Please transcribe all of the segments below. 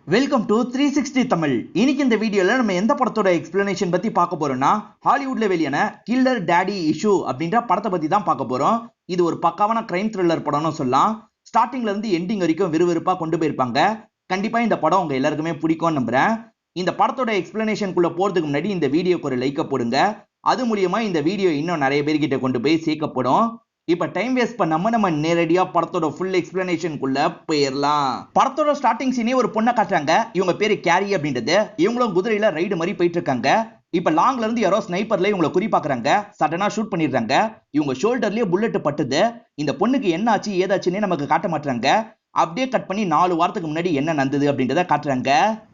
Welcome to 360 Tamil. இன்னைக்கு இந்த வீடியோல நம்ம எந்த படத்தோட எக்ஸ்பிளனேஷன் பத்தி பார்க்க போறோம்னா, ஹாலிவுட்ல வெளியான கில்லர் டாடி இஷ்யூ அப்படின்ற படத்தை பத்தி தான் பார்க்க போறோம். இது ஒரு பக்காவான கிரைம் த்ரில்லர் படம்னு சொல்லலாம். ஸ்டார்டிங்ல இருந்து எண்டிங் வரைக்கும் விறுவிறுப்பா கொண்டு போயிருப்பாங்க. கண்டிப்பா இந்த படம் உங்க எல்லாருக்குமே பிடிக்கும்னு நம்புறேன். இந்த படத்தோட எக்ஸ்பிளனேஷனுக்குள்ள போறதுக்கு முன்னாடி இந்த வீடியோக்கு ஒரு லைக்க போடுங்க. அது மூலியமா இந்த வீடியோ இன்னும் நிறைய பேர்கிட்ட கொண்டு போய் சேர்க்கப்படும். இப்ப டைம் வேஸ்ட் பண்ணாம நம்ம நேரடியா படத்தோட ஃபுல் எக்ஸ்பிளனேஷனுக்குள்ள போயிடலாம். படத்தோட ஸ்டார்டிங் சீனே ஒரு பொண்ணை காட்டுறாங்க. இவங்க பேரு கேரி அப்படின்றது. இவங்களும் குதிரையில ரைடு மாதிரி போயிட்டு இருக்காங்க. இப்ப லாங்ல இருந்து யாரோ ஸ்னைப்பர்ல இவங்களை குறி பாக்குறாங்க. சடனா ஷூட் பண்ணிடுறாங்க. இவங்க ஷோல்டர்லயே புல்லட் பட்டுது. இந்த பொண்ணுக்கு என்ன ஆச்சு ஏதாச்சுன்னு நமக்கு காட்ட மாட்டாங்க. அப்படியே கட் பண்ணி 4 வாரத்துக்கு முன்னாடி என்ன நடந்தது அப்படின்றத காட்டுறாங்க.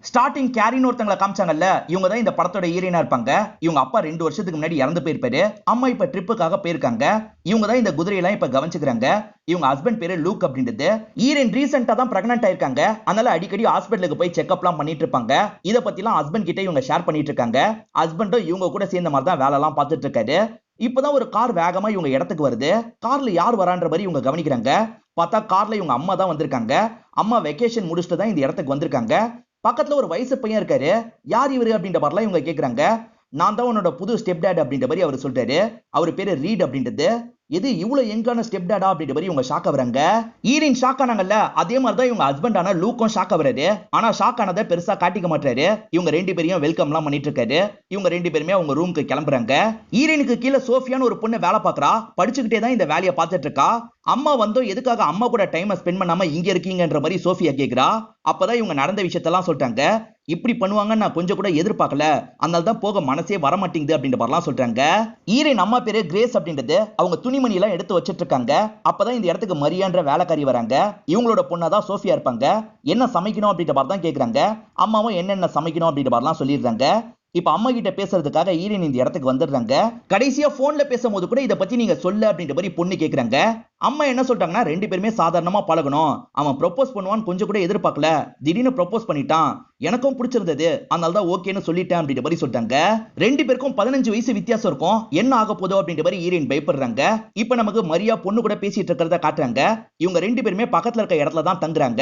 ஸ்டார்டிங் கேரின்னு ஒருத்தங்களை காமிச்சாங்கல்ல, இவங்க தான் இந்த படத்தோட ஹீரோயினா இருப்பாங்க. இவங்க அப்பா 2 வருஷத்துக்கு முன்னாடி இறந்து போயிருப்பாரு. அம்மா இப்ப ட்ரிப்புக்காக போயிருக்காங்க. இவங்க தான் இந்த குதிரையெல்லாம் இப்ப கவனிச்சுக்கிறாங்க. இவங்க ஹஸ்பண்ட் பேரு லூக் அப்படின்றது. ஹீரோயின் ரீசெண்டா தான் பிரெக்னன்ட் ஆயிருக்காங்க. அதனால அடிக்கடி ஹாஸ்பிட்டலுக்கு போய் செக்அப்லாம் பண்ணிட்டு இருப்பாங்க. இத பத்திலாம் ஹஸ்பண்ட் கிட்ட இவங்க ஷேர் பண்ணிட்டு இருக்காங்க. ஹஸ்பண்டும் இவங்க கூட சேர்ந்த மாதிரி தான் வேலை எல்லாம் பார்த்துட்டு இருக்காரு. இப்பதான் ஒரு கார் வேகமா இவங்க இடத்துக்கு வருது. கார்ல யார் வரான்ற மாதிரி இவங்க கவனிக்கிறாங்க. பார்த்தா கார்ல இவங்க அம்மா தான் வந்திருக்காங்க. அம்மா வெக்கேஷன் முடிச்சுட்டு தான் இந்த இடத்துக்கு வந்திருக்காங்க. பக்கத்துல ஒரு வயசு பையன் இருக்காரு. யார் இவரு அப்படின்ற மாதிரிலாம் இவங்க கேக்குறாங்க. நான் தான் உன்னோட புது ஸ்டெப் டாட் அப்படின்ற மாதிரி அவர் சொல்றாரு. அவர் பேரு ரீட் அப்படின்றது. எது இவ்வளவு எங்கான ஸ்டெப் டாடா அப்படின்ற மாதிரி இவங்க ஷாக் ஆகுறாங்க. ஈரின் ஷாக் ஆனாங்கல்ல, அதே மாதிரி தான் இவங்க ஹஸ்பண்ட் ஆன லூக்கும் ஷாக் ஆகுறாரு. ஆனா ஷாக் ஆனதை பெருசா காட்டிக்க மாட்டாரு. இவங்க 2 பேரையும் வெல்கம் எல்லாம் பண்ணிட்டு இருக்காரு. இவங்க 2 பேருமே அவங்க ரூமுக்கு கிளம்புறாங்க. ஈரனுக்கு கீழே சோஃபியான்னு ஒரு பொண்ணு வேலை பாக்குறா. படிச்சுக்கிட்டே தான் இந்த வேலையை பார்த்துட்டு இருக்கா. அம்மா வந்து எதுக்காக அம்மா கூட டைம் ஸ்பெண்ட் பண்ணாம இங்க இருக்கீங்கன்ற மாதிரி சோஃபியா கேக்குறா. அப்பதான் இவங்க நடந்த விஷயத்தெல்லாம் சொல்றாங்க. இப்படி பண்ணுவாங்கன்னு நான் கொஞ்சம் கூட எதிர்பார்க்கல. அதனால தான் போக மனசே வர மாட்டேங்குது அப்படின்ற மாதிரிலாம் சொல்றாங்க. ஈரன் அம்மா பேரு கிரேஸ் அப்படின்றது. அவங்க துணிமணி எல்லாம் எடுத்து வச்சிட்டு இருக்காங்க. அப்பதான் இந்த இடத்துக்கு மரியான்ற வேலைக்காரி வராங்க. இவங்களோட பொண்ணாதான் சோஃபியா இருப்பாங்க. என்ன சமைக்கணும் அப்படின்ற மாதிரி தான் கேக்குறாங்க. அம்மாவும் என்னென்ன சமைக்கணும் அப்படின்ற மாதிரிலாம் சொல்லிடுறாங்க. இப்ப அம்மா கிட்ட பேசுறதுக்காக ஈரன் இந்த இடத்துக்கு வந்துடுறாங்க. கடைசியா போன்ல பேசும்போது கூட இத பத்தி நீங்க சொல்லு அப்படின்ற மாதிரி பொண்ணு கேக்குறாங்க. அம்மா என்ன சொல்றாங்கன்னா, 2 பேருமே சாதாரணமா பழகணும். அவன் ப்ரொபோஸ் பண்ணுவான்னு கொஞ்சம் கூட எதிர்பார்க்கல. திடீர்னு ப்ரொபோஸ் பண்ணிட்டான். எனக்கும் பிடிச்சிருந்தது. அதனால தான் ஓகேன்னு சொல்லிட்டேன் அப்படின்ற மாதிரி சொல்றாங்க. 2 பேருக்கும் 15 வயசு வித்தியாசம் இருக்கும். என்ன ஆக போதோ அப்படின்ற மாதிரி ஈரன் பயப்படுறாங்க. இப்ப நமக்கு மரியா பொண்ணு கூட பேசிட்டு இருக்கிறத காட்டுறாங்க. இவங்க 2 பேருமே பக்கத்துல இருக்க இடத்துல தான் தங்குறாங்க.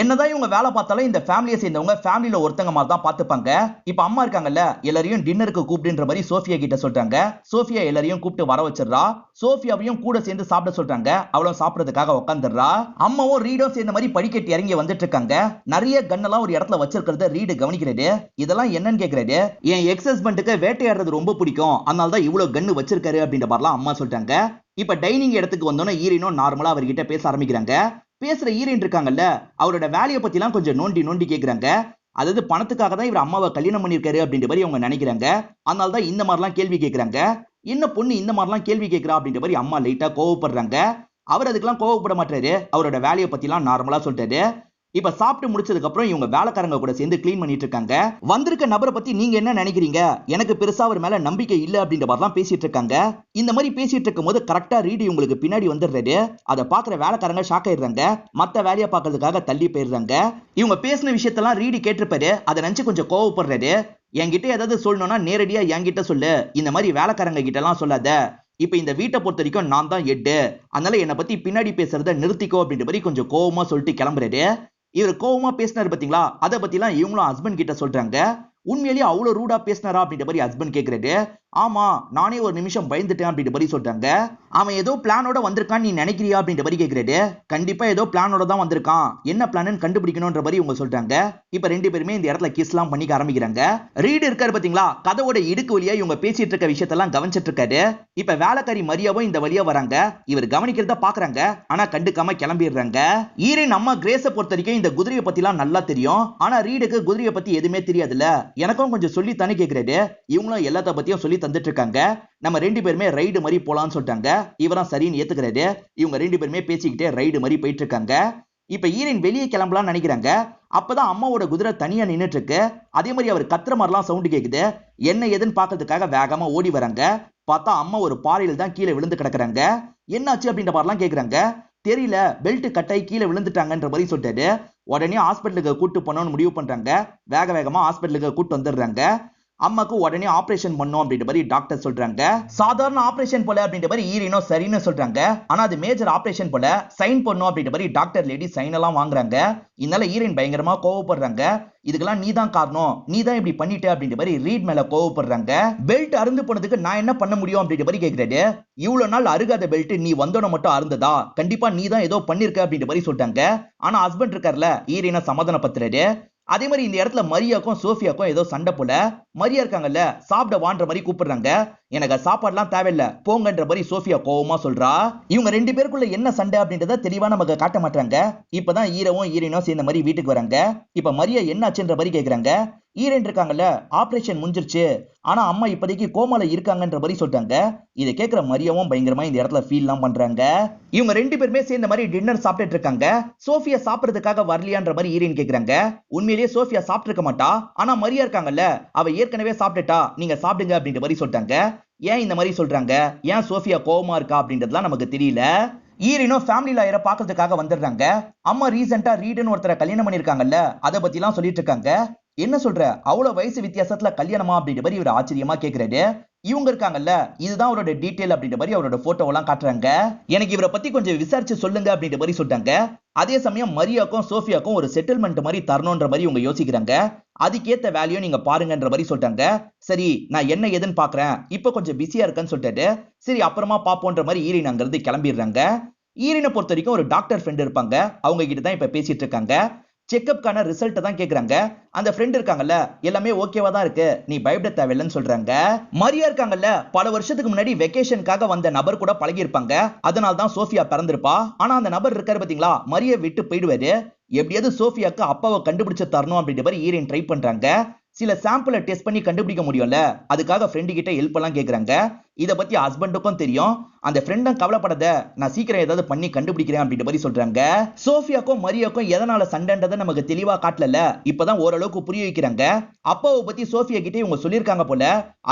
என்னதான் இவங்க வேலை பார்த்தாலும் இந்த ஃபேமிலியை சேர்ந்தவங்க ஃபேமிலில ஒருத்தங்க மாதிரி தான் பாத்துப்பாங்க. இப்ப அம்மா இருக்காங்கல்ல, எல்லாரையும் டின்னருக்கு கூப்பிடுன்ற மாதிரி சோஃபியா கிட்ட சொல்றாங்க. சோஃபியா எல்லாரையும் கூப்பிட்டு வர வச்சிடறா. சோஃபியாவையும் கூட சேர்ந்து சாப்பிட சொல்றாங்க. அவளும் சாப்பிடுறதுக்காக உட்காந்துடுறா. அம்மாவும் ரீடும் சேர்ந்த மாதிரி படிக்கட்டு இறங்கி வந்துட்டு இருக்காங்க. நிறைய கன்னெல்லாம் ஒரு இடத்துல வச்சிருக்கிறத ரீடு கவனிக்கிறது. இதெல்லாம் என்னன்னு கேக்குறது. என் எக்ஸ் ஹஸ்பண்டுக்கு வேட்டையாடுறது ரொம்ப பிடிக்கும். அதனால தான் இவ்வளவு கன்னு வச்சிருக்காரு அப்படின்ற மாதிரிலாம் அம்மா சொல்றாங்க. இப்ப டைனிங் இடத்துக்கு வந்தோன்னே ஈரனும் நார்மலா அவர்கிட்ட பேச ஆரம்பிக்கிறாங்க. பேசுற ஈரன் இருக்காங்கல்ல, அவரோட வேலையை பத்தி எல்லாம் கொஞ்சம் நோண்டி நோண்டி கேக்குறாங்க. அதாவது பணத்துக்காக தான் இவர் அம்மாவை கல்யாணம் பண்ணிருக்காரு அப்படின்ற மாதிரி அவங்க நினைக்கிறாங்க. அதனால தான் இந்த மாதிரிலாம் கேள்வி கேட்கிறாங்க. என்ன பொண்ணு இந்த மாதிரிலாம் கேள்வி கேட்கிறா அப்படின்ற மாதிரி அம்மா லைட்டா கோவப்படுறாங்க. அவர் அதுக்கெல்லாம் கோவப்பட மாட்டாரு. அவரோட வேலையை பத்தி எல்லாம் நார்மலா சொல்றாரு. இப்ப சாப்பிட்டு முடிச்சதுக்கு அப்புறம் இவங்க வேலைக்காரங்க கூட சேர்ந்து கிளீன் பண்ணிட்டு இருக்காங்க. வந்திருக்க நபரை பத்தி நீங்க என்ன நினைக்கிறீங்க? எனக்கு பெருசா அவர் மேல நம்பிக்கை இல்ல அப்படின்ற மாதிரிலாம் பேசிட்டு இருக்காங்க. இந்த மாதிரி பேசிட்டு இருக்கும் போது கரெக்டா ரீடி உங்களுக்கு பின்னாடி வந்துடுறாரு. அதை பாக்குற வேலைக்காரங்க ஷாக் ஆயிடுறாங்க. மத்த வேலையை பாக்குறதுக்காக தள்ளி போயிடுறாங்க. இவங்க பேசின விஷயத்தெல்லாம் ரீடி கேட்டிருப்பாரு. அதை நினைச்சு கொஞ்சம் கோவப்படுறாரு. என்கிட்ட ஏதாவது சொல்லணும்னா நேரடியா என்கிட்ட சொல்லு. இந்த மாதிரி வேலைக்காரங்க கிட்ட எல்லாம் சொல்லாத. இப்ப இந்த வீட்டை பொறுத்த வரைக்கும் நான் தான் ஹெட். அதனால என்னை பத்தி பின்னாடி பேசுறத நிறுத்திக்கோ அப்படின்ற மாதிரி கொஞ்சம் கோவமா சொல்லிட்டு கிளம்புறாரு. இவர் கோவமா பேசினாரு பாத்தீங்களா, அதை பத்தி எல்லாம் இவங்களும் ஹஸ்பண்ட் கிட்ட சொல்றாங்க. உண்மையிலேயே அவ்வளவு ரூடா பேசினாரா அப்படின்ற மாதிரி ஹஸ்பண்ட் கேக்குறாரு. ஆமா, நானே ஒரு நிமிஷம் பயந்துட்டேன் அப்படின்ற மாதிரி சொல்றாங்க. அவன் ஏதோ பிளானோட வந்திருக்கான்னு நீ நினைக்கிறியா அப்படின்ற மாதிரி கேக்குறாரு. கண்டிப்பா ஏதோ பிளானோட தான் வந்திருக்கான். என்ன பிளான் கண்டுபிடிக்கணும்ன்ற மாதிரி இவங்க சொல்றாங்க. இப்ப 2 பேருமே இந்த இடத்துல கிஸ் எல்லாம் பண்ணிக்க ஆரம்பிக்கிறாங்க. ரீடு இருக்காரு பாத்தீங்களா, கதவோட இடுக்கு வழியா இவங்க பேசிட்டு இருக்க விஷயத்தெல்லாம் கவனிச்சிட்டு இருக்காரு. இப்ப வேலைக்காரி மரியாவும் இந்த வழியா வராங்க. இவர் கவனிக்கிறத பாக்குறாங்க. ஆனா கண்டுக்காம கிளம்பிடுறாங்க. ஈரன் அம்மா கிரேஸை பொறுத்த வரைக்கும் இந்த குதிரையை பத்தி எல்லாம் நல்லா தெரியும். ஆனா ரீடுக்கு குதிரையை பத்தி எதுவுமே தெரியாதுல்ல. எனக்கும் கொஞ்சம் சொல்லி தானே கேக்குறாரு. இவங்களும் எல்லாத்த பத்தியும் சொல்லி தந்துட்டு இருக்காங்க. நம்ம 2 பேருமே ரைடு மாதிரி போலான்னு சொல்லிட்டாங்க. இவரும் சரின்னு ஏத்துக்கிறாரு. இவங்க 2 பேருமே பேசிக்கிட்டே ரைடு மாதிரி போயிட்டு இருக்காங்க. இப்ப ஈரன் வெளியே கிளம்பலாம்னு நினைக்கிறாங்க. அப்பதான் அம்மாவோட குதிரை தனியா நின்னுட்டு இருக்கு. அதே மாதிரி அவர் கத்துற மாதிரிலாம் சவுண்ட் கேக்குது. என்ன ஏதுன்னு பாக்கிறதுக்காக வேகமா ஓடி வராங்க. பார்த்தா அம்மா ஒரு பாறையில தான் கீழே விழுந்து கிடக்குறாங்க. என்னாச்சு அப்படின்ற மாதிரிலாம் கேக்குறாங்க. தெரியல, பெல்ட் கட்டாயி கீழே விழுந்துட்டாங்கன்ற மாதிரி சொல்லிட்டாரு. உடனே ஹாஸ்பிட்டலுக்கு கூட்டு போனோம்னு முடிவு பண்றாங்க. வேகமா ஹாஸ்பிட்டலுக்கு கூட்டு வந்துடுறாங்க. அம்மாக்கு உடனே ஆபரேஷன் பண்ணும் அப்படின்ற மாதிரி டாக்டர் சொல்றாங்க. சாதாரண ஆபரேஷன் போல அப்படின்ற மாதிரி ஈரினும் சரின்னு சொல்றாங்க. ஆனா அது மேஜர் ஆபரேஷன் போல, சைன் பண்ணும் அப்படின்ற மாதிரி டாக்டர் லேடி சைன் எல்லாம் வாங்குறாங்க. இதனால ஈரின் பயங்கரமா கோவப்படுறாங்க. இதுக்கெல்லாம் நீதான் காரணம், நீதான் இப்படி பண்ணிட்ட அப்படின்ற மாதிரி ரீட் மேல கோவப்படுறாங்க. பெல்ட் அருந்து போனதுக்கு நான் என்ன பண்ண முடியும் அப்படின்ற மாதிரி கேக்குறாரு. இவ்வளவு நாள் அருகாத பெல்ட் நீ வந்தோட மட்டும் அருந்ததா, கண்டிப்பா நீ தான் ஏதோ பண்ணிருக்க அப்படின்ற மாதிரி சொல்றாங்க. ஆனா ஹஸ்பண்ட் இருக்கார்ல, ஈரினை சமாதானப்படுத்துறாரு. அதே மாதிரி இந்த இடத்துல மரியாக்கும் சோஃபியாக்கும் ஏதோ சண்டை போல. மரியா இருக்காங்கல்ல, சாப்பிட வான்ற மாதிரி கூப்பிடுறாங்க. எனக்கு சாப்பாடுலாம் தேவையில்ல போங்கன்ற மாதிரி சோஃபியா கோவமா சொல்றா. இவங்க ரெண்டு பேருக்குள்ள என்ன சண்டை அப்படின்றத தெளிவா நமக்கு காட்ட மாட்டாங்க. இப்பதான் ஈரவும் ஈரனும் சேர்ந்த மாதிரி வீட்டுக்கு வராங்க. இப்ப மரியா என்ன ஆச்சுன்ற மாதிரி கேக்குறாங்க. ஈரன் இருக்காங்கல்ல, ஆபரேஷன் முடிஞ்சிருச்சு, ஆனா அம்மா இப்போதைக்கு கோமால இருக்காங்கன்ற மாதிரி சொல்றாங்க. இதை கேட்கிற மரியாவும் பயங்கரமா இந்த இடத்துல ஃபீல் எல்லாம் பண்றாங்க. இவங்க ரெண்டு பேருமே சேர்ந்த மாதிரி டின்னர் சாப்பிட்டுட்டு இருக்காங்க. சோஃபியா சாப்பிடுறதுக்காக வரலையான்ற மாதிரி ஈரன் கேக்குறாங்க. உண்மையிலேயே சோஃபியா சாப்பிட்டு இருக்க மாட்டா, ஆனா மரியா இருக்காங்கல்ல, அவ ஏற்கனவே சாப்பிட்டுட்டா, நீங்க சாப்பிடுங்க அப்படின்ற மாதிரி சொல்றாங்க. ஏன் இந்த மாதிரி சொல்றாங்க, ஏன் சோஃபியா கோவமா இருக்கா அப்படின்றதுலாம் நமக்கு தெரியல. ஈரினும் ஃபேமிலி லாயரை பாக்குறதுக்காக வந்துடுறாங்க. அம்மா ரீசெண்டா ரீடுன்னு ஒருத்தரை கல்யாணம் பண்ணிருக்காங்கல்ல, அதை பத்தி எல்லாம் சொல்லிட்டு இருக்காங்க. என்ன சொல்ற, அவ்வளவு வயசு வித்தியாசத்துல கல்யாணமா அப்படின்ற மாதிரி இவர் ஆச்சரியமா கேக்குறாரு. இவங்க இருக்காங்கல்ல, இதுதான் அவரோட டீடைல் அப்படின்ற மாதிரி அவரோட போட்டோ எல்லாம் காட்டுறாங்க. எனக்கு இவரை பத்தி கொஞ்சம் விசாரிச்சு சொல்லுங்க அப்படின்ற மாதிரி சொல்றாங்க. அதே சமயம் மரியாக்கும் சோஃபியாக்கும் ஒரு செட்டில்மெண்ட் மாதிரி தரணும்ன்ற மாதிரி இவங்க யோசிக்கிறாங்க. அதுக்கேத்த வேல்யூ நீங்க பாருங்கன்ற மாதிரி சொல்றாங்க. சரி, நான் என்ன ஏதுன்னு பாக்குறேன், இப்ப கொஞ்சம் பிஸியா இருக்கேன்னு சொல்லிட்டு சரி அப்புறமா பாப்போன்ற மாதிரி ஈரின் அங்கிருந்து கிளம்பிடுறாங்க. ஈரினை பொறுத்த வரைக்கும் ஒரு டாக்டர் ஃப்ரெண்ட் இருப்பாங்க, அவங்க கிட்ட தான் இப்ப பேசிட்டு இருக்காங்க. செக்அப்கான ரிசல்ட் தான் கேக்குறாங்க. அந்த ஃப்ரெண்ட் இருக்காங்கல்ல, எல்லாமே ஓகேவா தான் இருக்கு, நீ பயப்பட தேவையில்லைன்னு சொல்றாங்க. மரியா இருக்காங்கல்ல, பல வருஷத்துக்கு முன்னாடி வெக்கேஷனுக்காக வந்த நபர் கூட பழகி இருப்பாங்க. அதனால தான் சோஃபியா பிறந்திருப்பா. ஆனா அந்த நபர் இருக்காரு பாத்தீங்களா, மரியா விட்டு போயிடுவாரு. எப்படியாவது சோஃபியாக்கு அப்பாவை கண்டுபிடிச்சு தரணும் அப்படின்ற மாதிரி ஈரின் ட்ரை பண்றாங்க. சில சாம்பிளை டெஸ்ட் பண்ணி கண்டுபிடிக்க முடியும்ல, அதுக்காக ஃப்ரெண்டு கிட்ட ஹெல்ப் எல்லாம் கேக்குறாங்க. இத பத்தி ஹஸ்பண்டுக்கும் தெரியும். அந்த ஃப்ரெண்டும் கவலைப்படாத, நான் சீக்கிரம் ஏதாவது பண்ணி கண்டுபிடிக்கிறேன் அப்படின்ற மாதிரி சொல்றாங்க. சோஃபியாக்கும் மரியாக்கும் எதனால சண்டைன்றதை நமக்கு தெளிவா காட்டல, இப்பதான் ஓரளவுக்கு புரிய வைக்கிறாங்க. அப்பாவை பத்தி சோஃபியா கிட்டே இவங்க சொல்லியிருக்காங்க போல.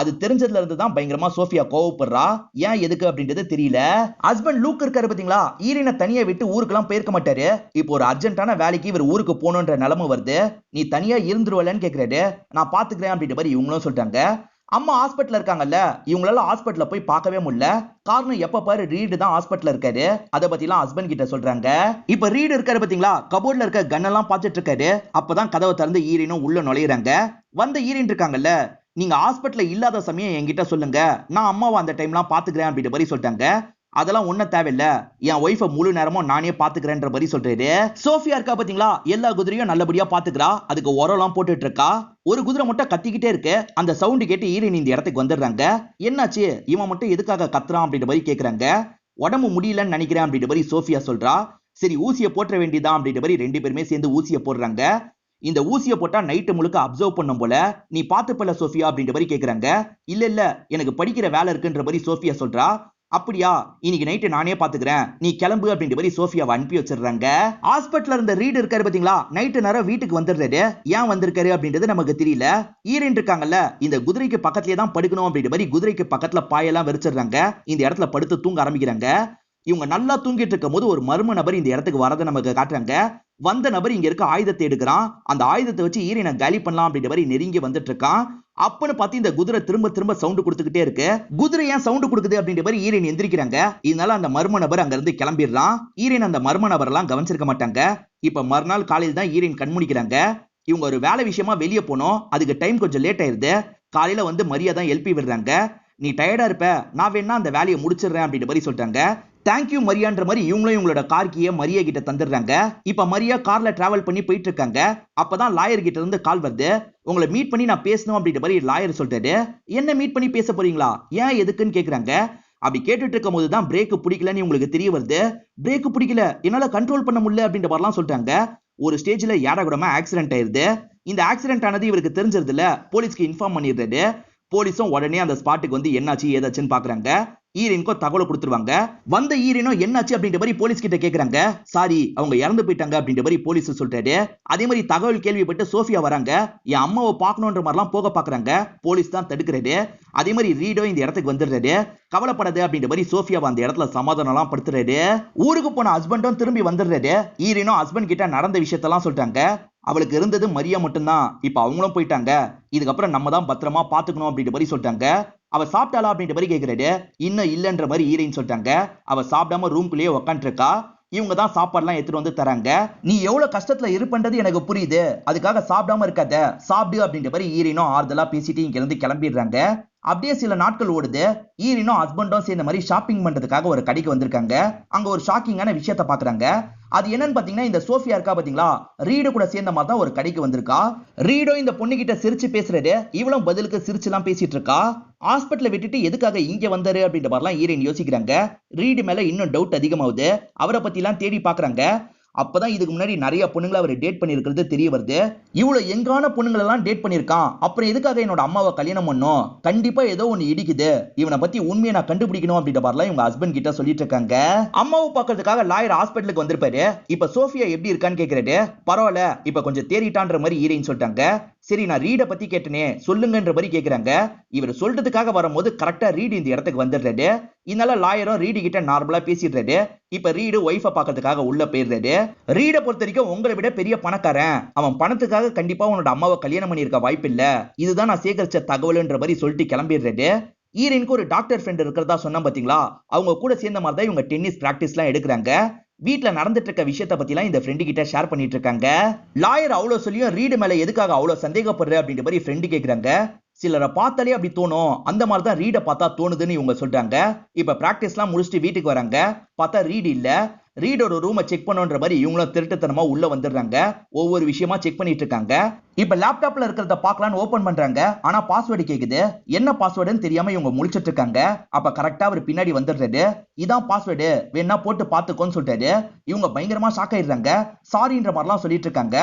அது தெரிஞ்சதுல இருந்து தான் பயங்கரமா சோஃபியா கோவப்படுறா. ஏன் எதுக்கு அப்படின்றது தெரியல. ஹஸ்பண்ட் லூக் இருக்காரு பாத்தீங்களா, ஈரினை தனியா விட்டு ஊருக்கெல்லாம் போயிருக்க மாட்டாரு. இப்போ ஒரு அர்ஜென்ட்டான வேலைக்கு இவர் ஊருக்கு போகணுன்ற நிலைமை வருது. நீ தனியா இருந்துருவலன்னு கேக்குறாரு. நான் பாத்துக்கிறேன் அப்படின்ற மாதிரி இவங்களும் சொல்றாங்க. அம்மா ஹாஸ்பிட்டல் இருக்காங்கல்ல, இவங்களால ஹாஸ்பிட்டல்ல போய் பார்க்கவே முடியல. காரணம் எப்ப பாரு ரீடு தான் ஹாஸ்பிட்டல்ல இருக்காரு. அத பத்தி எல்லாம் ஹஸ்பண்ட் கிட்ட சொல்றாங்க. இப்ப ரீடு இருக்காரு பாத்தீங்களா, கபோர்ட்ல இருக்க கன் எல்லாம் பாத்துட்டு இருக்காரு. அப்பதான் கதவை திறந்து ஈரினும் உள்ள நுழையிறாங்க. வந்த ஈரின் இருக்காங்கல்ல, நீங்க ஹாஸ்பிட்டல்ல இல்லாத சமயம் என்கிட்ட சொல்லுங்க, நான் அம்மாவை அந்த டைம்லாம் பாத்துக்கிறேன் அப்படின்ற மாதிரி சொல்லிட்டாங்க. அதெல்லாம் ஒண்ணும் தேவையில்ல, என் ஒய்ஃபை முழு நேரமும் நானே பாத்துக்கிறேன்ற மாதிரி சொல்றாரு. சோஃபியா இருக்கா பாத்தீங்களா, எல்லா குதிரையும் நல்லபடியா பாத்துக்கிறா. அதுக்கு உரம்லாம் போட்டுட்டு இருக்கா. ஒரு குதிரை மட்டும் கத்திக்கிட்டே இருக்கு. அந்த சவுண்ட் கேட்டு ஈரின் இந்த இடத்துக்கு வந்துடுறாங்க. என்னாச்சு, இவன் மட்டும் எதுக்காக கத்துறான் அப்படின்ற மாதிரி கேக்குறாங்க. உடம்பு முடியலன்னு நினைக்கிறேன் அப்படின்ற மாதிரி சோஃபியா சொல்றா. சரி ஊசியை போட்ட வேண்டியதான் அப்படின்ற மாதிரி ரெண்டு பேருமே சேர்ந்து ஊசியை போடுறாங்க. இந்த ஊசியை போட்டா நைட்டு முழுக்க அப்சர்வ் பண்ணும் போல, நீ பாத்துப்பல சோஃபியா அப்படின்ற மாதிரி கேக்குறாங்க. இல்ல இல்ல, எனக்கு படிக்கிற வேலை இருக்குன்ற மாதிரி சோஃபியா சொல்றா. அப்படியா, இன்னைக்கு நைட்டு நானே பாத்துக்கிறேன், நீ கிளம்பு அப்படின்ற மாதிரி சோஃபியாவை அனுப்பி வச்சிடுறாங்க. ஹாஸ்பிட்டல்ல இருந்த ரீடு இருக்காரு பாத்தீங்களா, நைட்டு நேரம் வீட்டுக்கு வந்துடுறாரு. ஏன் வந்திருக்காரு அப்படின்றது நமக்கு தெரியல. ஈரின் இருக்காங்கல்ல, இந்த குதிரைக்கு பக்கத்துலயே தான் படுக்கணும் அப்படின்ற மாதிரி குதிரைக்கு பக்கத்துல பாயெல்லாம் விரிச்சிடுறாங்க. இந்த இடத்துல படுத்து தூங்க ஆரம்பிக்கிறாங்க. இவங்க நல்லா தூங்கிட்டு இருக்கும் போது ஒரு மர்ம நபர் இந்த இடத்துக்கு வரதை நமக்கு காட்டுறாங்க. வந்த நபர் இங்க இருக்க ஆயுதத்தை எடுக்கிறான். அந்த ஆயுதத்தை வச்சு ஈரினை காலி பண்ணலாம் அப்படின்ற மாதிரி நெருங்கி வந்துட்டு இருக்கான். அப்பன்னு பார்த்து இந்த குதிரை திரும்ப திரும்ப சவுண்ட் கொடுத்துக்கிட்டே இருக்கு. குதிரை ஏன் சவுண்ட் கொடுக்குது அப்படின்ற மாதிரி ஈரின் எந்திரிக்கிறாங்க. இதனால அந்த மர்ம நபர் அங்க இருந்து கிளம்பிடுறான். ஈரின் அந்த மர்ம நபர் எல்லாம் கவனிச்சிருக்க மாட்டாங்க. இப்ப மறுநாள் காலையில் தான் ஈரின் கண்முடிக்கிறாங்க. இவங்க ஒரு வேலை விஷயமா வெளியே போனோம், அதுக்கு டைம் கொஞ்சம் லேட் ஆயிருது. காலையில வந்து மரியா தான் எழுப்பி விடுறாங்க. நீ டயர்டா இருப்ப, நான் வேணா அந்த வேலையை முடிச்சிடுறேன் அப்படின்ற மாதிரி சொல்றாங்க. தேங்க்யூ மரியான்ற மாதிரி இவங்களும் இவங்களோட கார் கீயை மரியா கிட்ட தந்துடுறாங்க. இப்ப மரியா கார்ல டிராவல் பண்ணி போயிட்டு இருக்காங்க. அப்பதான் லாயர் கிட்ட இருந்து கால் வருது. உங்களை மீட் பண்ணி நான் பேசணும் அப்படின்ற மாதிரி லாயர் சொல்றாரு. என்ன மீட் பண்ணி பேச போறீங்களா, ஏன் எதுக்குன்னு கேக்குறாங்க. அப்படி கேட்டுட்டு இருக்கும் போதுதான் பிரேக் பிடிக்கலன்னு உங்களுக்கு தெரிய வருது. பிரேக் பிடிக்கல, என்னால கண்ட்ரோல் பண்ண முடியல அப்படின்ற மாதிரிலாம் சொல்றாங்க. ஒரு ஸ்டேஜ்ல ஏடாகூடமா ஆக்சிடென்ட் ஆயிருது. இந்த ஆக்சிடென்ட் ஆனது இவருக்கு தெரிஞ்சது இல்ல, போலீஸ்க்கு இன்ஃபார்ம் பண்ணிடுறாரு. போலீஸும் உடனே அந்த ஸ்பாட்டுக்கு வந்து என்னாச்சு ஏதாச்சுன்னு பாக்குறாங்க. ஈரினுக்கும் தகவல் கொடுத்துருவாங்க. வந்த ஈரினும் என்னாச்சு அப்படின்ற மாதிரி போலீஸ் கிட்ட கேக்குறாங்க. சாரி, அவங்க இறந்து போயிட்டாங்க அப்படின்ற மாதிரி போலீஸ் சொல்றாரு. அதே மாதிரி தகவல் கேள்விப்பட்டு சோஃபியா வராங்க. என் அம்மாவை பார்க்கணுன்ற மாதிரிலாம் போக பாக்குறாங்க. போலீஸ் தான் தடுக்கிறாரு. அதே மாதிரி ரீடோ இந்த இடத்துக்கு வந்துடுறாரு. கவலைப்படாது அப்படின்ற மாதிரி சோஃபியாவை அந்த இடத்துல சமாதானம் எல்லாம் படுத்துறாரு. ஊருக்கு போன ஹஸ்பண்டும் திரும்பி வந்துடுறாரு. ஈரினும் ஹஸ்பண்ட் கிட்ட நடந்த விஷயத்தெல்லாம் சொல்றாங்க. அவளுக்கு இருந்தது மரியா மட்டும்தான், இப்ப அவங்களும் போயிட்டாங்க, இதுக்கப்புறம் நம்ம தான் பத்திரமா பாத்துக்கணும் அப்படின்ற மாதிரி சொல்லிட்டாங்க. அவ சாப்பிட்டாளா அப்படின்ற மாதிரி கேக்குறாரு. இன்னும் இல்லன்ற மாதிரி ஈரின்னு சொல்லிட்டாங்க. அவ சாப்பிடாம ரூம்குள்ளேயே உட்காந்து இருக்கா. இவங்க தான் சாப்பாடுலாம் எடுத்துட்டு வந்து தராங்க. நீ எவ்வளவு கஷ்டத்துல இருப்பன்றது எனக்கு புரியுது, அதுக்காக சாப்பிடாம இருக்காத, சாப்பிடு அப்படின்ற மாதிரி ஈரினும் ஆறுதலா பேசிட்டு இங்க இருந்து கிளம்பிடுறாங்க. அப்படியே சில நாட்கள் ஓடுது. ஈரினும் ஹஸ்பண்டும் சேர்ந்த மாதிரி ஷாப்பிங் பண்றதுக்காக ஒரு கடைக்கு வந்திருக்காங்க. அங்க ஒரு ஷாக்கிங்கான விஷயத்த பாக்குறாங்க. அது என்னன்னு பாத்தீங்கன்னா, இந்த சோஃபியா இருக்கா பாத்தீங்களா, ரீடு கூட சேர்ந்த மாதிரி தான் ஒரு கடைக்கு வந்திருக்கா. ரீடோ இந்த பொண்ணு கிட்ட சிரிச்சு பேசுறாரு. இவளும் பதிலுக்கு சிரிச்சு எல்லாம் பேசிட்டு இருக்கா. ஹாஸ்பிட்டல விட்டுட்டு எதுக்காக இங்க வந்தாரு அப்படின்ற மாதிரிலாம் ஈரின் யோசிக்கிறாங்க. ரீடு மேல இன்னும் டவுட் அதிகமாகுது. அவரை பத்தி எல்லாம் தேடி பாக்குறாங்க. அப்பதான் இதுக்கு முன்னாடி நிறைய பொண்ணுங்களை அவர் டேட் பண்ணிருக்கிறது தெரிய வருது. இவ்வளவு எங்கான பொண்ணுங்களை எல்லாம் டேட் பண்ணிருக்கான், அப்புறம் எதுக்காக என்னோட அம்மாவை கல்யாணம் பண்ணும், கண்டிப்பா ஏதோ ஒண்ணு இடிக்குது, இவனை பத்தி உண்மையை நான் கண்டுபிடிக்கணும் அப்படின்ற மாதிரிலாம் இவங்க ஹஸ்பண்ட் கிட்ட சொல்லிட்டு இருக்காங்க. அம்மாவை பாக்குறதுக்காக லாயர் ஹாஸ்பிட்டலுக்கு வந்திருப்பாரு. இப்ப சோஃபியா எப்படி இருக்கான்னு கேக்குறாரு. பரவாயில்ல, இப்ப கொஞ்சம் தேறிட்டான்ற மாதிரி ஈரின்னு சொல்லிட்டாங்க. சரி, நான் ரீட பத்தி கேட்டனே சொல்லுங்கன்ற மாதிரி கேக்குறாங்க. இவர் சொல்றதுக்காக வரும்போது கரெக்டா ரீடு இந்த இடத்துக்கு வந்துடுறாரு. இதனால லாயரும் ரீடு கிட்ட நார்மலா பேசிடுறாரு. இப்ப ரீடு ஒய்ஃபை பாக்கிறதுக்காக உள்ள போயிடுறாரு. ரீட பொறுத்த வரைக்கும் உங்களை விட பெரிய பணக்காரன், அவன் பணத்துக்காக கண்டிப்பா உன்னோட அம்மாவை கல்யாணம் பண்ணிருக்க வாய்ப்பு இல்ல, இதுதான் நான் சேகரிச்ச தகவல்ன்ற மாதிரி சொல்லிட்டு கிளம்பிடுறாரு. ஈரினுக்கு ஒரு டாக்டர் ஃப்ரெண்ட் இருக்கிறதா சொன்னா பாத்தீங்களா, அவங்க கூட சேர்ந்த மாதிரி தான் இவங்க டென்னிஸ் பிராக்டிஸ் எல்லாம் எடுக்கிறாங்க. வீட்ல நடந்துட்டு இருக்க விஷயத்தை பத்தி எல்லாம் இந்த ஃப்ரெண்டு கிட்ட ஷேர் பண்ணிட்டு இருக்காங்க. லாயர் அவ்வளவு சொல்லியும் ரீடு மேல எதுக்காக அவ்வளவு சந்தேகப்படுற அப்படின்ற மாதிரி ஃப்ரெண்டு கேக்குறாங்க. சிலரை பார்த்தாலே அப்படி தோணும், அந்த மாதிரி தான் ரீட பார்த்தா தோணுதுன்னு இவங்க சொல்றாங்க. இப்ப பிராக்டிஸ் எல்லாம் முடிச்சுட்டு வீட்டுக்கு வராங்க. பார்த்தா ரீடு இல்ல. ரீடோட ரூமை செக் பண்ணுன்ற மாதிரி இவங்களும் திருட்டுத்தனமா உள்ள வந்துடுறாங்க. ஒவ்வொரு விஷயமா செக் பண்ணிட்டு இருக்காங்க. இப்ப லேப்டாப்ல இருக்கிறத பார்க்கலாம்னு ஓபன் பண்றாங்க. ஆனா பாஸ்வேர்டு கேக்குது. என்ன பாஸ்வேர்டுன்னு தெரியாம இவங்க முழிச்சிட்டு இருக்காங்க. அப்ப கரெக்டா அவர் பின்னாடி வந்துடுறாரு. இதான் பாஸ்வேர்டு, வேணா போட்டு பாத்துக்கோன்னு சொல்லிட்டாரு. இவங்க பயங்கரமா ஷாக் ஆயிடுறாங்க. சாரின்ற மாதிரிலாம் சொல்லிட்டு இருக்காங்க.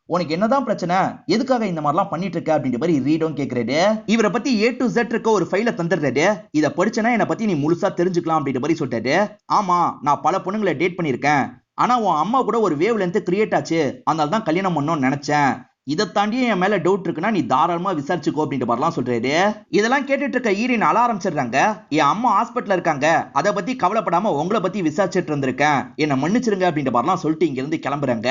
உனக்கு என்னதான் பிரச்சனை, எதுக்காக இந்த மாதிரிலாம் பண்ணிட்டு இருக்க அப்படின்ற மாதிரி ரீடும் கேக்குறாரு. இவரை பத்தி A to Z இருக்க ஒரு ஃபைலை தந்துடுறாரு. இதை படிச்சனா என்னை பத்தி நீ முழுசா தெரிஞ்சுக்கலாம் அப்படின்ற மாதிரி சொல்லிட்டாரு. ஆமா, நான் பல பொண்ணுங்களை டேட் பண்ணிருக்கேன், ஆனா உன் அம்மா கூட ஒரு வேவ் லென்த் கிரியேட் ஆச்சு, அதனால தான் கல்யாணம் பண்ணணும்னு நினைச்சேன், இதை தாண்டியும் என் மேல டவுட் இருக்குன்னா நீ தாராளமா விசாரிச்சுக்கோ அப்படின்ற மாதிரிலாம் சொல்றாரு. இதெல்லாம் கேட்டுட்டு இருக்க ஈரின் அழ ஆரம்பிச்சிடுறாங்க. என் அம்மா ஹாஸ்பிட்டல்ல இருக்காங்க, அதை பத்தி கவலைப்படாம உங்களை பத்தி விசாரிச்சுட்டு இருந்திருக்கேன், என்ன மன்னிச்சிருங்க அப்படின்ற மாதிரிலாம் சொல்லிட்டு இங்க இருந்து கிளம்புறாங்க.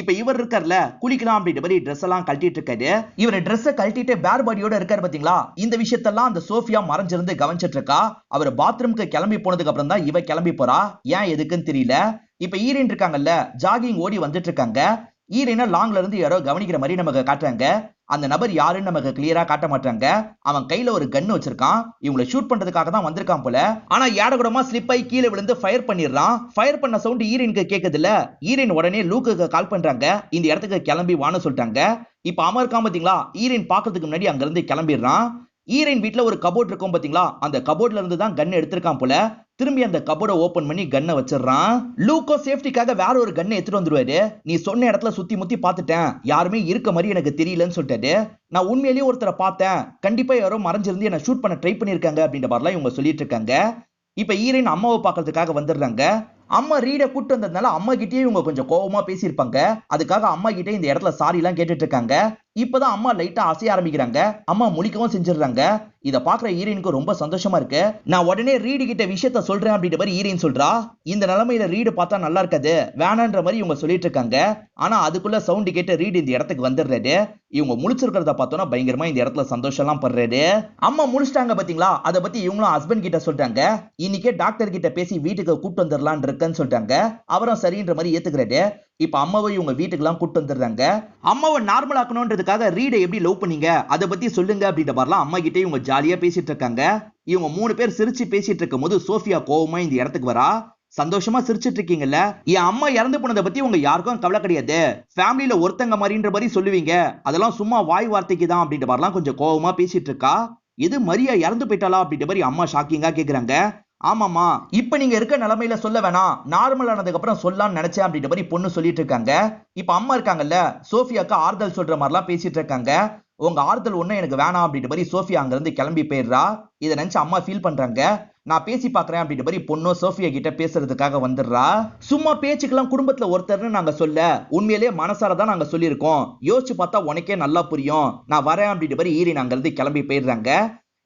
இப்ப இவர் இருக்கார்ல, குளிக்கலாம் அப்படின்ற மாதிரி ட்ரெஸ் எல்லாம் கழட்டிட்டு இருக்காரு. இவர் ட்ரெஸ் கழட்டிட்டு பேர் பாடியோட இருக்காரு பாத்தீங்களா. இந்த விஷயத்தெல்லாம் அந்த சோஃபியா மறைஞ்சிருந்து கவனிச்சிட்டு இருக்கா. அவர் பாத்ரூம்க்கு கிளம்பி போனதுக்கு அப்புறம் தான் இவ கிளம்பி போறா. ஏன் எதுக்குன்னு தெரியல. இப்ப ஈரின் இருக்காங்கல்ல, ஜாகிங் ஓடி வந்துட்டு இருக்காங்க. ஈரின லாங்ல இருந்து யாரோ கவனிக்கிற மாதிரி நமக்கு காட்டுறாங்க. அந்த நபர் யாருன்னு நமக்கு கிளியரா காட்ட மாட்டாங்க. அவன் கையில ஒரு கன் வச்சிருக்கான். இவங்களை ஷூட் பண்றதுக்காக தான் வந்திருக்கான் போல. ஆனா ஏடகுடமா ஸ்லிப் ஆகி கீழே விழுந்து ஃபயர் பண்ணிடுறான். ஃபயர் பண்ண சவுண்ட் ஈரினுக்கு கேக்குது இல்ல. ஈரின் உடனே லூக்குக்கு கால் பண்றாங்க. இந்த இடத்துக்கு கிளம்பி வான்னு சொல்லிட்டாங்க. இப்ப அமர் இருக்கான் பாத்தீங்களா, ஈரின் பாக்கிறதுக்கு முன்னாடி அங்க இருந்து கிளம்பிடுறான். ஈரின் வீட்டுல ஒரு கபோர்ட் இருக்கும் பாத்தீங்களா, அந்த கபோர்ட்ல இருந்து தான் கன் எடுத்திருக்கான் போல. திரும்பி அந்த கபோர்டை ஓபன் பண்ணி கன்னை வச்சிடறான். லூக்கோ சேஃப்டிக்காக வேற ஒரு கன்னை எடுத்துட்டு வந்துருவாரு. நீ சொன்ன இடத்துல சுத்தி முத்தி பாத்துட்டேன், யாருமே இருக்க மாதிரி எனக்கு தெரியலன்னு சொல்லிட்டாரு. நான் உண்மையிலேயே ஒருத்தரை பார்த்தேன், கண்டிப்பா யாரோ மறைஞ்சிருந்து என்ன ஷூட் பண்ண ட்ரை பண்ணிருக்காங்க அப்படின்ற மாதிரிலாம் இவங்க சொல்லிட்டு இருக்காங்க. இப்ப ஈரின் அம்மாவை பாக்குறதுக்காக வந்துடுறாங்க. அம்மா ரீட கூட்டு வந்ததுனால அம்மா கிட்டே இவங்க கொஞ்சம் கோவமா பேசியிருப்பாங்க. அதுக்காக அம்மா கிட்டே இந்த இடத்துல சாரி எல்லாம் கேட்டுட்டு இருக்காங்க. இப்பதான் அம்மா லைட்டா அசைய ஆரம்பிக்கிறாங்க. அம்மா முழிக்கவும் செஞ்சிடுறாங்க. இத பாக்குற ஈரினுக்கு ரொம்ப சந்தோஷமா இருக்கு. நான் உடனே ரீடு கிட்ட விஷயத்த சொல்றேன் அப்படின்ற மாதிரி ஈரின் சொல்றா. இந்த நிலைமையில ரீடு பார்த்தா நல்லா இருக்காது, வேணான்ற மாதிரி இவங்க சொல்லிட்டு இருக்காங்க. ஆனா அதுக்குள்ள சவுண்ட் கேட்டு ரீடு இந்த இடத்துக்கு வந்துடுறாரு. இவங்க முழிச்சிருக்கிறத பார்த்தோன்னா பயங்கரமா இந்த இடத்துல சந்தோஷம் எல்லாம் படுறாரு. அம்மா முழிச்சிட்டாங்க பாத்தீங்களா, அதை பத்தி இவங்களும் ஹஸ்பண்ட் கிட்ட சொல்றாங்க. இன்னைக்கே டாக்டர் கிட்ட பேசி வீட்டுக்கு கூட்டு வந்துடலான் இருக்குன்னு சொல்றாங்க. அவரும் சரின்ற மாதிரி ஏத்துக்கிறாரு. இப்ப அம்மாவை இவங்க வீட்டுக்கு எல்லாம் கூட்டு வந்துடுறாங்க. அம்மாவை நார்மல் ஆக்கணும்ன்றதுக்காக ரீட எப்படி லவ் பண்ணீங்க அதை பத்தி சொல்லுங்க அப்படின்ற மாதிரிலாம் அம்மா கிட்டே இவங்க ஜாலியா பேசிட்டு இருக்காங்க. இவங்க 3 பேர் சிரிச்சு பேசிட்டு இருக்கும் போது சோஃபியா கோவமா இந்த இடத்துக்கு வரா. சந்தோஷமா சிரிச்சிட்டு இருக்கீங்கல்ல, என் அம்மா இறந்து போனதை பத்தி உங்க யாருக்கும் கவலை கிடையாது, ஃபேமிலியில ஒருத்தங்க மாதிரின்ற மாதிரி சொல்லுவீங்க, அதெல்லாம் சும்மா வாய் வார்த்தைக்கு தான் அப்படின்ற மாதிரிலாம் கொஞ்சம் கோவமா பேசிட்டு இருக்கா. இது மரியா இறந்து போயிட்டாளா அப்படின்ற மாதிரி அம்மா ஷாக்கிங்கா கேக்குறாங்க. ஆமாமா, இப்ப நீங்க இருக்க நிலைமையில சொல்ல வேணாம், நார்மல் ஆனதுக்கு அப்புறம் சொல்லலாம்னு நினைச்சேன் அப்படின்ற மாதிரி பொண்ணு சொல்லிட்டு இருக்காங்க. இப்ப அம்மா இருக்காங்கல்ல, சோஃபியாக்கு ஆறுதல் சொல்ற மாதிரிலாம் பேசிட்டு இருக்காங்க. உங்க ஆறுதல் ஒண்ணும் எனக்கு வேணாம் அப்படின்ற மாதிரி சோஃபியா அங்க இருந்து கிளம்பி போயிடுறா. இதை நினைச்சு அம்மா ஃபீல் பண்றாங்க. நான் பேசி பாக்குறேன் அப்படின்ற மாதிரி பொண்ணும் சோஃபியா கிட்ட பேசுறதுக்காக வந்துடுறா. சும்மா பேச்சுக்கெல்லாம் குடும்பத்துல ஒருத்தர்னு நாங்க சொல்ல, உண்மையிலேயே மனசார தான் நாங்க சொல்லியிருக்கோம். யோசிச்சு பார்த்தா உனக்கே நல்லா புரியும். நான் வரேன் அப்படின்ற மாதிரி ஈரின் அங்க இருந்து கிளம்பி போயிடுறாங்க.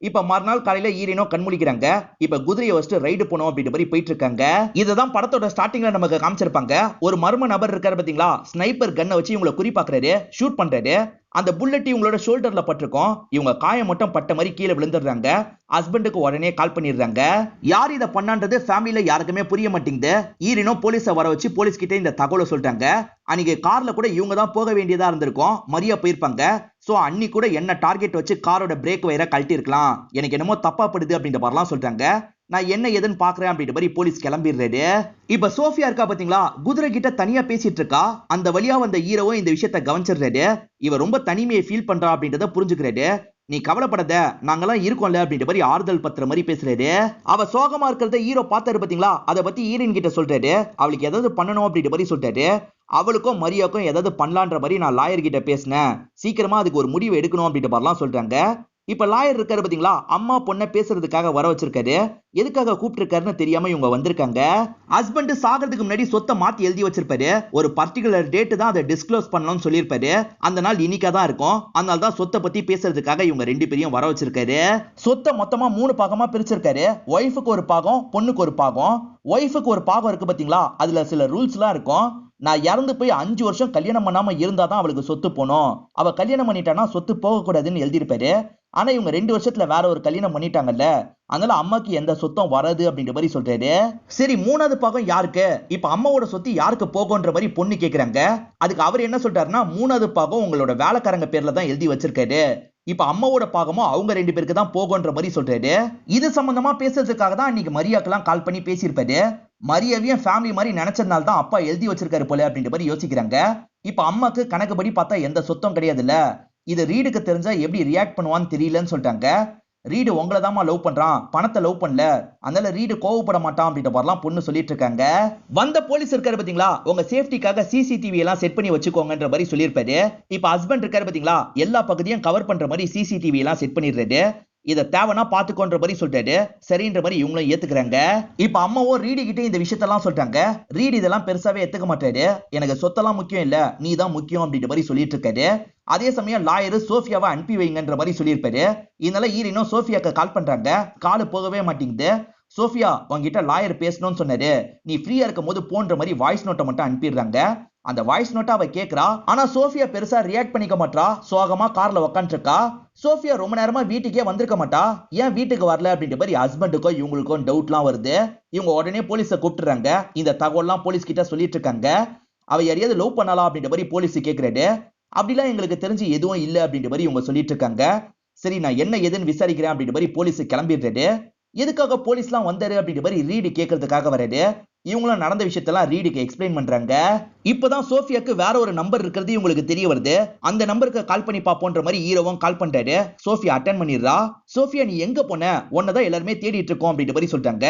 இப்ப மறுநாள் காலையில ஈரினோ கண்முழிக்கிறாங்க. இப்ப குதிரையை வச்சுட்டு ரைடு போனோம் அப்படின்ற மாதிரி போயிட்டு இருக்காங்க. இதுதான் படத்தோட ஸ்டார்டிங்ல நமக்கு காமிச்சிருப்பாங்க. ஒரு மர்ம நபர் இருக்காரு பாத்தீங்களா, ஸ்னைப்பர் கன்னை வச்சு இவங்களை குறி பாக்குறாரு, ஷூட் பண்றாரு. அந்த புல்லட் இவங்களோட ஷோல்டர்ல பட்டிருக்கும். இவங்க காயம் மட்டும் பட்ட மாதிரி கீழே விழுந்துடுறாங்க. ஹஸ்பண்டுக்கு உடனே கால் பண்ணிடுறாங்க. யார் இதை பண்ணான்றது ஃபேமிலியில யாருக்குமே புரிய மாட்டேங்குது. ஈரினோ போலீஸை வர வச்சு போலீஸ் கிட்ட இந்த தகவலை சொல்லிட்டாங்க. அன்னைக்கு கார்ல கூட இவங்க தான் போக வேண்டியதா இருந்திருக்கும். மரியா போயிருப்பாங்க. சோ அன்னி கூட என்ன டார்கெட் வச்சு காரோட பிரேக் வயரை கழட்டி இருக்கலாம். எனக்கு என்னமோ தப்பா படுது அப்படின்ற மாதிரிலாம் சொல்றாங்க. நான் என்ன ஏதுன்னு பாக்குறேன் அப்படின்ற மாதிரி போலீஸ் கிளம்பிடுறாரு. இப்ப சோஃபியா இருக்கா பாத்தீங்களா, குதிரை கிட்ட தனியா பேசிட்டு இருக்கா. அந்த வழியா வந்த ஹீரோவும் இந்த விஷயத்தை கவனிச்சிடுறாரு. இவ ரொம்ப தனிமையை ஃபீல் பண்றா அப்படின்றத புரிஞ்சுக்கிறாரு. நீ கவலைப்படாத, நாங்கெல்லாம் இருக்கோம்ல அப்படின்ற மாதிரி ஆறுதல் பத்திர மாதிரி பேசுறாரு. அவ சோகமா இருக்கிறத ஹீரோ பார்த்தாரு பாத்தீங்களா, அதை பத்தி ஈரின் கிட்ட சொல்றாரு. அவளுக்கு ஏதாவது பண்ணணும் அப்படின்ற மாதிரி சொல்றாரு. அவளுக்கும் மரியாக்கும் ஏதாவது பண்ணலான்ற மாதிரி நான் லாயர் கிட்ட பேசினேன். சீக்கிரமா அதுக்கு ஒரு முடிவு எடுக்கணும் அப்படின்ற மாதிரிலாம் சொல்றாங்க. இப்ப லாயர் இருக்காரு பாத்தீங்களா, அம்மா பொண்ணை பேசுறதுக்காக வர வச்சிருக்காரு. எதுக்காக கூப்பிட்டு தெரியாம இவங்க வந்திருக்காங்க. ஹஸ்பண்ட் சாகிறதுக்கு முன்னாடி சொத்தை மாத்தி எழுதி வச்சிருப்பாரு. ஒரு பர்டிகுலர் டேட் தான் அதை டிஸ்க்ளோஸ் பண்ணணும்னு சொல்லியிருப்பாரு. அந்த நாள் இன்னைக்கா தான் இருக்கும். அதனால தான் சொத்தை பத்தி பேசுறதுக்காக இவங்க ரெண்டு பேரையும் வர வச்சிருக்காரு. சொத்தை மொத்தமா 3 பாகமா பிரிச்சிருக்காரு. ஒய்ஃபுக்கு ஒரு பாகம், பொண்ணுக்கு ஒரு பாகம். ஒய்ஃபுக்கு ஒரு பாகம் இருக்கு பாத்தீங்களா, அதுல சில ரூல்ஸ் எல்லாம் இருக்கும். நான் இறந்து போய் 5 வருஷம் கல்யாணம் பண்ணாம இருந்தாதான் அவளுக்கு சொத்து போனோம். அவ கல்யாணம் பண்ணிட்டானா சொத்து போக கூடாதுன்னு எழுதியிருப்பாரு. ஆனா இவங்க 2 வருஷத்துல வேற ஒரு கல்யாணம் பண்ணிட்டாங்கல்ல, அதனால அம்மாக்கு எந்த சொத்தும் வராது அப்படின்ற மாதிரி சொல்றாரு. சரி, 3வது பாகம் யாருக்கு? இப்ப அம்மாவோட சொத்து யாருக்கு போகும்ன்ற மாதிரி பொண்ணு கேக்குறாங்க. அதுக்கு அவர் என்ன சொல்றாருன்னா, 3வது பாகம் உங்களோட வேலைக்காரங்க பேர்ல தான் எழுதி வச்சிருக்காரு. இப்ப அம்மாவோட பாகமும் அவங்க 2 பேருக்கு தான் போகும்ன்ற மாதிரி சொல்றாரு. இது சம்பந்தமா பேசுறதுக்காக தான் அன்னைக்கு மரியாக்கெல்லாம் கால் பண்ணி பேசியிருப்பாரு. மரியாவையும் ஃபேமிலி மாதிரி நினைச்சதுனால தான் அப்பா எழுதி வச்சிருக்காரு போல அப்படின்ற மாதிரி யோசிக்கிறாங்க. இப்ப அம்மாக்கு கணக்குப்படி பார்த்தா எந்த சொத்தும் கிடையாதுல்ல. இது ரீடுக்கு தெரிஞ்சா எப்படி ரியாக்ட் பண்ணுவான்னு தெரியலன்னு சொல்லிட்டாங்க. ரீடு உங்களை தாமா லவ் பண்றான், பணத்தை லவ் பண்ணல, அதனால ரீடு கோவப்பட மாட்டான் அப்படின்ற மாதிரிலாம் பொண்ணு சொல்லிட்டு இருக்காங்க. வந்த போலீஸ் இருக்காரு பாத்தீங்களா, உங்க சேஃப்டிக்காக சிசிடிவி எல்லாம் செட் பண்ணி வச்சுக்கோங்கன்ற மாதிரி சொல்லியிருப்பாரு. இப்ப ஹஸ்பண்ட் இருக்காரு பாத்தீங்களா, எல்லா பகுதியும் கவர் பண்ற மாதிரி சிசிடிவி எல்லாம் செட் பண்ணிடுறாரு. இத தேவனா பாத்துக்கோன்ற மாதிரி சொல்லிட்டாரு. சரின்ற மாதிரி இவங்களும் ஏத்துக்கிறாங்க. இப்ப அம்மாவும் ரீடி கிட்ட இந்த விஷயத்தெல்லாம் சொல்றாங்க. ரீடி இதெல்லாம் பெருசாவே ஏத்துக்க மாட்டாரு. எனக்கு சொத்தெல்லாம் முக்கியம் இல்ல, நீ தான் முக்கியம் அப்படின்ற மாதிரி சொல்லிட்டு இருக்காரு. அதே சமயம் லாயர் சோஃபியாவை அனுப்பி வைங்கன்ற மாதிரி சொல்லியிருப்பாரு. இதனால ஈரினும் சோஃபியாக்கு கால் பண்றாங்க. காலு போகவே மாட்டேங்குது. சோஃபியா, உங்ககிட்ட லாயர் பேசணும்னு சொன்னாரு, நீ ஃப்ரீயா இருக்கும் போது போன்ற மாதிரி வாய்ஸ் நோட்டை மட்டும் அனுப்பிடுறாங்க. அந்த வாய்ஸ் நோட்டை அவ கேக்குறா. ஆனா சோஃபியா பெருசா ரியாக்ட் பண்ணிக்க மாட்டா. சோகமா கார்ல உட்காந்துருக்கா. சோஃபியா ரொம்ப நேரமா வீட்டுக்கே வந்திருக்க மாட்டா. ஏன் வீட்டுக்கு வரல அப்படின்ற மாதிரி ஹஸ்பண்டுக்கும் இவங்களுக்கும் டவுட்லாம் வருது. இவங்க உடனே போலீஸை கூப்பிட்டுறாங்க. இந்த தகவல்லாம் போலீஸ் கிட்ட சொல்லிட்டு இருக்காங்க. அவ யாரையாவது லவ் பண்ணலாம் அப்படின்ற மாதிரி போலீஸ் கேக்குறாரு. அப்படிலாம் எங்களுக்கு தெரிஞ்சு எதுவும் இல்ல அப்படின்ற மாதிரி இவங்க சொல்லிட்டு இருக்காங்க. சரி, நான் என்ன ஏதுன்னு விசாரிக்கிறேன் அப்படின்ற மாதிரி போலீஸ் கிளம்பிடுறாரு. எதுக்காக போலீஸ்லாம் வந்தாரு அப்படின்ற மாதிரி ரீடு கேட்கறதுக்காக வராரு. இவங்களும் நடந்த விஷயத்தெல்லாம் ரீடுக்கு எக்ஸ்பிளைன் பண்றாங்க. இப்பதான் சோஃபியாக்கு வேற ஒரு நம்பர் இருக்கிறது இவங்களுக்கு தெரிய வருது. அந்த நம்பருக்கு கால் பண்ணி பாப்போன்ற மாதிரி ஹீரோவும் கால் பண்றாரு. Sofia attend பண்ணிடுறா. சோஃபியா, நீ எங்க போன? உன்னதான் எல்லாருமே தேடிட்டு இருக்கோம் அப்படின்ற மாதிரி சொல்றாங்க.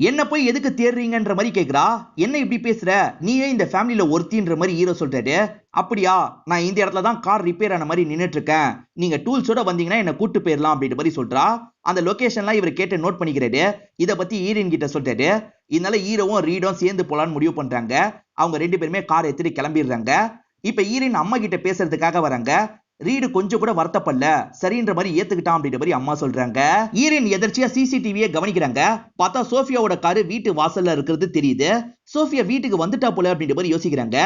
என்ன போய் எதுக்கு தேடுறீங்கன்ற மாதிரி கேக்குறா. என்ன இப்படி பேசுற? நீயே இந்த ஃபேமிலியில ஒருத்தின்ற மாதிரி ஹீரோ சொல்றாரு. அப்படியா, நான் இந்த இடத்துல தான் கார் ரிப்பேர் ஆன மாதிரி நின்னுட்டு இருக்கேன். நீங்க டூல்ஸோட வந்தீங்கன்னா என்ன கூட்டு போயிடலாம் அப்படின்ற மாதிரி சொல்றா. அந்த லொகேஷன்லாம் இவர் கேட்டு நோட் பண்ணிக்கிறாரு. இத பத்தி ஈரின் கிட்ட சொல்றாரு. இதனால ஹீரோவும் ரீடும் சேர்ந்து போலான்னு முடிவு பண்றாங்க. அவங்க 2 பேருமே கார் எடுத்துட்டு கிளம்பிடுறாங்க. இப்ப ஈரின் அம்மா கிட்ட பேசுறதுக்காக வராங்க. ரீடு கொஞ்சம் கூட வருத்தப்படல, சரின்ற மாதிரி ஏத்துக்கிட்டான் அப்படின்ற மாதிரி அம்மா சொல்றாங்க. ஈரின் எதர்ச்சியா சிசிடிவியை கவனிக்கிறாங்க. பார்த்தா சோஃபியாவோட காரு வீட்டு வாசல்ல இருக்கிறது தெரியுது. சோஃபியா வீட்டுக்கு வந்துட்டா போல அப்படின்ற மாதிரி யோசிக்கிறாங்க.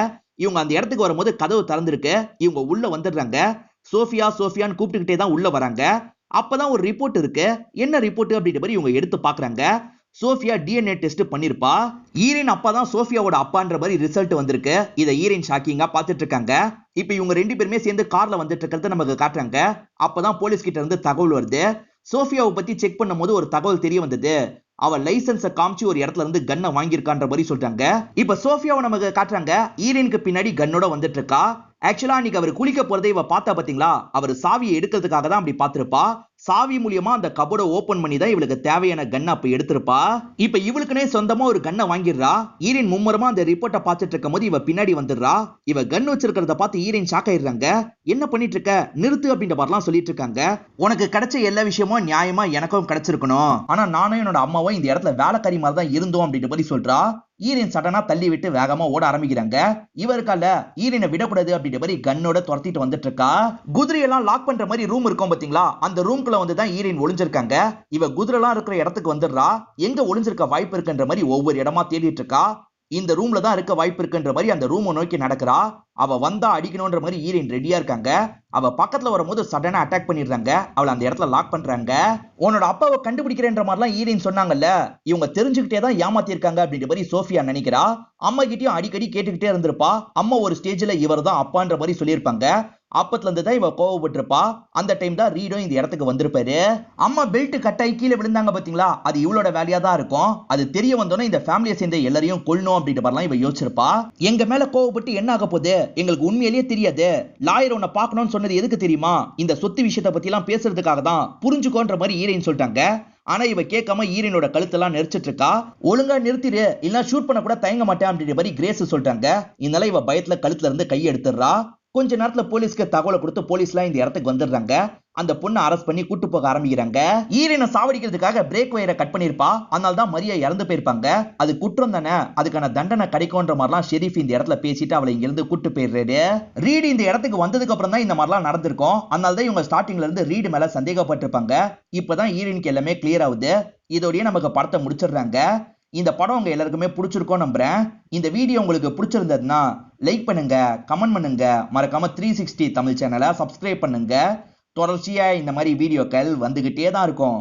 இவங்க அந்த இடத்துக்கு வரும்போது கதவு திறந்திருக்கு. இவங்க உள்ள வந்துடுறாங்க. சோஃபியா சோஃபியான்னு கூப்பிட்டுக்கிட்டே தான் உள்ள வராங்க. அப்பதான் ஒரு ரிப்போர்ட் இருக்கு. என்ன ரிப்போர்ட் அப்படின்ற மாதிரி இவங்க எடுத்து பாக்குறாங்க. சோஃபியா டிஎன்ஏ டெஸ்ட் பண்ணிருப்பா. ஈரின் அப்பா தான் சோஃபியாவோட அப்பான்ற மாதிரி ரிசல்ட் வந்திருக்கு. இதை ஈரின் ஷாக்கிங்கா பாத்துட்டு இருக்காங்க. இப்ப இவங்க 2 பேருமே சேர்ந்து கார்ல வந்துட்டு இருக்கிறத நமக்கு காட்டுறாங்க. அப்பதான் போலீஸ் கிட்ட இருந்து தகவல் வருது. சோஃபியாவை பத்தி செக் பண்ணும் போது ஒரு தகவல் தெரிய வந்தது. அவ லைசன்ஸ காமிச்சு ஒரு இடத்துல இருந்து கன்னை வாங்கியிருக்கான்ற மாதிரி சொல்றாங்க. இப்ப சோஃபியாவை நமக்கு காட்டுறாங்க. ஈரினுக்கு பின்னாடி கன்னோட வந்துட்டு இருக்கா. ஆக்சுவலா அன்னைக்கு அவர் குளிக்க போறதை இவ பார்த்தா பாத்தீங்களா, அவர் சாவியை எடுக்கிறதுக்காக தான் அப்படி பார்த்திருப்பா. சாவி மூலியமா அந்த கபோர்டை ஓபன் பண்ணி தான் இவளுக்கு தேவையான கன் அப்ப எடுத்திருப்பா. இப்ப இவளுக்குனே சொந்தமா ஒரு கன்னை வாங்கிடுறா. ஈரின் மும்மரமா அந்த ரிப்போர்ட்டை பார்த்துட்டு இருக்கும் போது இவ பின்னாடி வந்துடுறா. இவ கன் வச்சிருக்கிறத பார்த்து ஈரின் ஷாக் ஆயிடுறாங்க. என்ன பண்ணிட்டு இருக்க, நிறுத்து அப்படின்ற மாதிரிலாம் சொல்லிட்டு இருக்காங்க. உனக்கு கிடைச்ச எல்லா விஷயமும் நியாயமா எனக்கும் கிடைச்சிருக்கணும், ஆனா நானும் என்னோட அம்மாவும் இந்த இடத்துல வேலைக்காரி மாதிரி தான் இருந்தோம் அப்படின்ற மாதிரி சொல்றா. ஈரின் சடனா தள்ளி விட்டு வேகமா ஓட ஆரம்பிக்கிறாங்க. இவருக்கால ஈரினை விடக்கூடாது அப்படின்ற மாதிரி கன்னோட துரத்திட்டு வந்துட்டு இருக்கா. குதிரையெல்லாம் லாக் பண்ற மாதிரி ரூம் இருக்கும் பாத்தீங்களா, அந்த ரூம்குள்ள வந்து தான் ஈரின் ஒளிஞ்சிருக்காங்க. இவ குதிரைலாம் இருக்கிற இடத்துக்கு வந்துடுறா. எங்க ஒளிஞ்சிருக்க வாய்ப்பு இருக்குன்ற மாதிரி ஒவ்வொரு இடமா தேடிட்டு இருக்கா. இந்த ரூம்ல தான் இருக்க வாய்ப்பு இருக்குன்ற மாதிரி அந்த ரூமை நோக்கி நடக்கிறா. அவ வந்தா அடிக்கணும்ன்ற மாதிரி ஈரின் ரெடியா இருக்காங்க. அவ பக்கத்துல வரும்போது சடனா அட்டாக் பண்ணிடுறாங்க. அவளை அந்த இடத்துல லாக் பண்றாங்க. உன்னோட அப்பாவை கண்டுபிடிக்கிறேன்ற மாதிரிலாம் ஈரின் சொன்னாங்கல்ல, இவங்க தெரிஞ்சுக்கிட்டே தான் ஏமாத்திருக்காங்க அப்படின்ற மாதிரி சோஃபியா நினைக்கிறா. அம்மா கிட்டயும் அடிக்கடி கேட்டுக்கிட்டே இருந்திருப்பா. அம்மா ஒரு ஸ்டேஜ்ல இவர் தான் அப்பான்ற மாதிரி சொல்லியிருப்பாங்க. அப்பத்துல இருந்து தான் இவ கோவப்பட்டிருப்பா. அந்த டைம் தான் ரீடோ இந்த இடத்துக்கு வந்திருப்பாரு. அம்மா பெல்ட் கட்டாயி கீழே விழுந்தாங்க பாத்தீங்களா, அது இவளோட வேலையா தான் இருக்கும். அது தெரிய வந்தோன்னே இந்த ஃபேமிலியை சேர்ந்த எல்லாரையும் கொல்லணும் அப்படின்ற மாதிரிலாம் இவ யோசிச்சிருப்பா. எங்க மேல கோவப்பட்டு என்ன ஆக போகுது, எங்களுக்கு உண்மையிலேயே தெரியாது. லாயர் உன்னை பார்க்கணும்னு சொன்னது எதுக்கு தெரியுமா, இந்த சொத்து விஷயத்தை பத்தி எல்லாம் பேசுறதுக்காக தான், புரிஞ்சுக்கோன்ற மாதிரி ஈரின் சொல்லிட்டாங்க. ஆனா இவ கேட்காம ஈரினோட கழுத்தெல்லாம் நெரிச்சிட்டு இருக்கா. ஒழுங்கா நிறுத்திடு, இல்ல ஷூட் பண்ண கூட தயங்க மாட்டேன் அப்படின்ற மாதிரி கிரேஸ் சொல்றாங்க. இதனால இவ பயத்துல கழுத்துல இருந்து கை எடுத்துடுறா. கொஞ்ச நேரத்துல போலீஸ்க்கு தகவலை கொடுத்து போலீஸ்லாம் இந்த இடத்துக்கு வந்துடுறாங்க. அந்த பொண்ணை அரெஸ்ட் பண்ணி கூட்டு போக ஆரம்பிக்கிறாங்க. ஈரினை சாவடிக்கிறதுக்காக பிரேக் வயரை கட் பண்ணிருப்பா. அதனால தான் மரியா இறந்து போயிருப்பாங்க. அது குற்றம் தானே, அதுக்கான தண்டனை கிடைக்கும்ன்ற மாதிரிலாம் ஷெரீஃப் இந்த இடத்துல பேசிட்டு அவளை இங்க இருந்து கூட்டு போயிடுறாரு. ரீடு இந்த இடத்துக்கு வந்ததுக்கு அப்புறம் தான் இந்த மாதிரிலாம் நடந்திருக்கும். அதனால தான் இவங்க ஸ்டார்டிங்ல இருந்து ரீடு மேல சந்தேகப்பட்டிருப்பாங்க. இப்பதான் ஈரினுக்கு எல்லாமே கிளியர் ஆகுது. இதோடய நமக்கு படத்தை முடிச்சிடுறாங்க. இந்த படம் உங்க எல்லாருக்குமே பிடிச்சிருக்கும் நம்புறேன். இந்த வீடியோ உங்களுக்கு பிடிச்சிருந்ததுன்னா லைக் பண்ணுங்க, கமெண்ட் பண்ணுங்க, மறக்காம 360 தமிழ் சேனலை சப்ஸ்கிரைப் பண்ணுங்க. தொடர்ச்சியா இந்த மாதிரி வீடியோக்கள் வந்துகிட்டே தான் இருக்கும்.